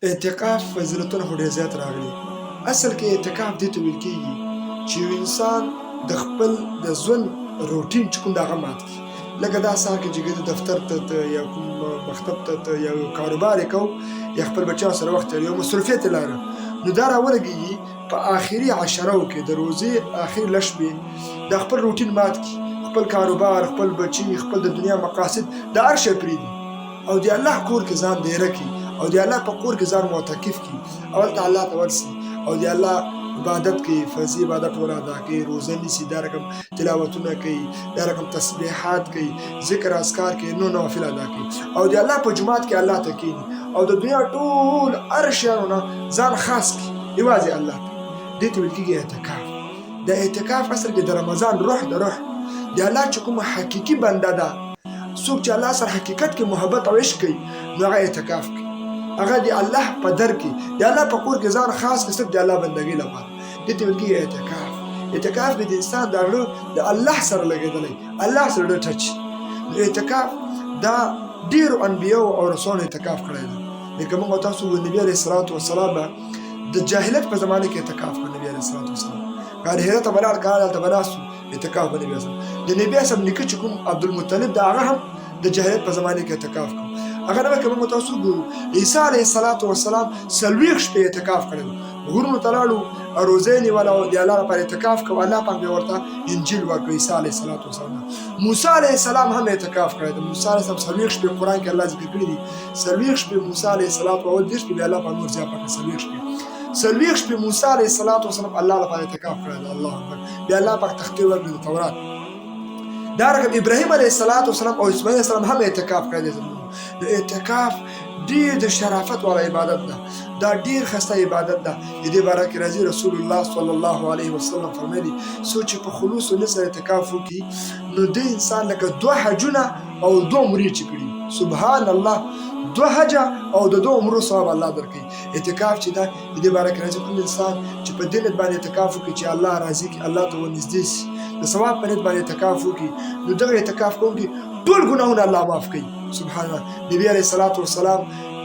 اعتکاف فضیلتونه خو ډېر زیات راغلي. اصل کې اعتکاف دې ته ویل کېږي چې یو انسان د خپل د ژوند روټین چې کوم د هغه مات کړي. لکه دا سهار کې چې ګډه دفتر ته یا کوم مکتب ته یا یو کاروبار یې کوو یا خپل بچیانو سره وخت تېروي، یو مصروفیت یې لاره، نو دا راولګېږي په آخري عشرهو کې د روزې آخري لږ شپې دا خپل روټین مات کړي، خپل کاروبار، خپل بچي، خپل د دنیا مقاصد د هر شی پرېږدي او د الله کور کې ځان دیره کړي او د الله په کور کې ځان معتکف کړي، اول ته الله ته ورسي او د الله عبادت کوي، فرضي عبادت ول ادا کوي، روزه نیسي، دا رقم تلاوتونه کوي، دا رقم تسبیحات کوي، ذکر اذکار کوي، نو نوافل ادا کوي او د الله په جومات کې الله ته کښېني او د دنیا ټول هر شیانو نه ځان خاص کړي یوازې الله ته. دې ته ویل کېږي اعتکاف. د اعتکاف اصل کې د رمضان روح د روح د الله چې کومه حقیقي بنده ده، څوک چې الله سره حقیقت کې محبت او عشق کوي نو هغه اعتکاف کوي. هغه د الله په در کې د الله په کور کې ځان خاص کړي صرف د الله بندګۍ لپاره. دې ته ویل کېږي اعتکاف. اعتکاف به د انسان د زړه د الله سره لګېدلی، الله سره ډېر ټچ. نو اعتکاف دا ډېرو انبیاو او رسولانو اعتکاف کړی دی. لکه موږ او تاسو نبي علیه الصلاة والسلام به د جاهلیت په زمانه کې اعتکاف کړی نبي علیه الصلاة والسلام. کله هرات ته به لاړ، کله هلته به ناست و، اعتکاف به نبي علیه السلام. د نبي اسلام نیکه چې کوم عبدالمطلب د هغه هم د جاهلیت په زمانه کې اعتکاف کړو. هغه نه که موږ تاسو ګورو عیسی علیه الصلاة والسلام 40 شپې اعتکاف کړی و، غرونو ته لاړو، روزه یې نیوله او د الله لپاره اعتکاف کوه. الله پاک بیا ورته انجیل ورکړ عیسی علیه الصلاة والسلام. موسی علیه السلام هم اعتکاف کړی دی. موسی علیه السلام 40 شپې قرآن کې الله ذکر کړي دي. 40 شپې موسی علیه السلام او 10 شپې بیا الله پاک نور زیات کړي. 40 شپې 40 شپې موسی علیه السلام الله لپاره اعتکاف کړی دی. الله اکبر. بیا الله پاک تختې ورکړي د تورات. دا رقم ابراهیم علیه السلام او اسماعیل علیه السلام هم اعتکاف کړی دی. د اعتکاف ډېر د شرافت والا عبادت ده، دا ډېر ښایسته عبادت ده. د دې باره کې راځي رسول الله صلی الله علیه وسلم فرمایلي څوک چې په خلوص او نیت سره اعتکاف وکړي نو د انسان لکه 2 حجونه او 2 عمرې چې کړي. سبحان الله، 2 حجه او د 2 عمرو ثواب الله درکوي. اعتکاف چې ده د دې باره کې راځي کوم انسان چې په دې نیت باندې اعتکاف وکړي چې الله راضي کړي، الله ته ورنږدې شي، د ثواب په نیت باندې اعتکاف وکړي نو دغه اعتکاف کوونکي ټول ګناهونه الله معاف کوي. سبحان الله. نبی علیه الصلاة والسلام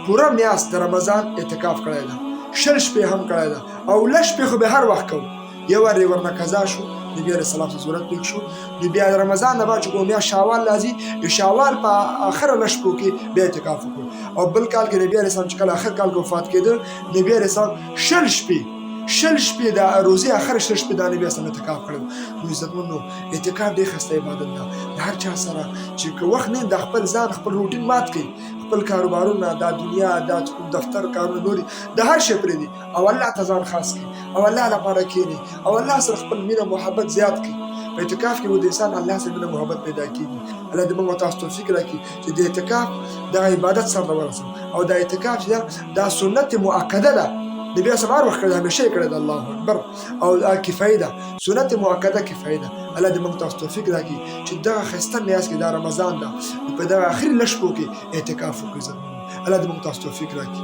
پوره میاشت د رمضان اعتکاف کړی ده، 6 شپې هم کړی ده او 2 شپې خو به هر وخت کوو. یو وار یې ورنه قضا شو، نبی علیه السلام ته ضرورت پېښ شو، نو بیا د رمضان نه بعد چې کومه میاشت شوال راځي، د شوال په اخره 2 شپو کې بیا اعتکاف وکړو. او بل کال کې نبی علیه السلام چې کله اخر کال کې وفات کېده نبی علیه السلام 6 شپې د روزې اخر 6 شپې د نبی اسلام اعتکاف کړو. نو عزتمنو اعتکاف ډېر ښایسته عبادت ده. د هر چا سره چې که وخت نه د خپل ځان خپل روټین مات کړي، خپل کاروبارونه، دا دنیا، دا دفتر کارونه نوري د هر شی پرېږدي او الله ته ځان خاص کړي او الله لپاره کښېني او الله سره خپل مینه محبت زیات کړي. په اعتکاف کې به د انسان الله سره مینه محبت پیدا کېږي. الله دې موږ او تاسو توفیق راکړي چې د اعتکاف دغه عبادت سرته ورسوو. او دا اعتکاف چې ده دا سنت مؤکده ده، نبی اسلام هر وخت کړی، همیشه یې کړی ده. الله اکبر. او کفایي ده، سنت مؤکده کفایي ده. الله دې موږ تاسو توفیق راکړي چې دغه ښایسته میاشت کې دا رمضان ده په دغه اخري 2 شپو کې اعتکاف وکړو. الله دې موږ تاسو توفیق راکړي.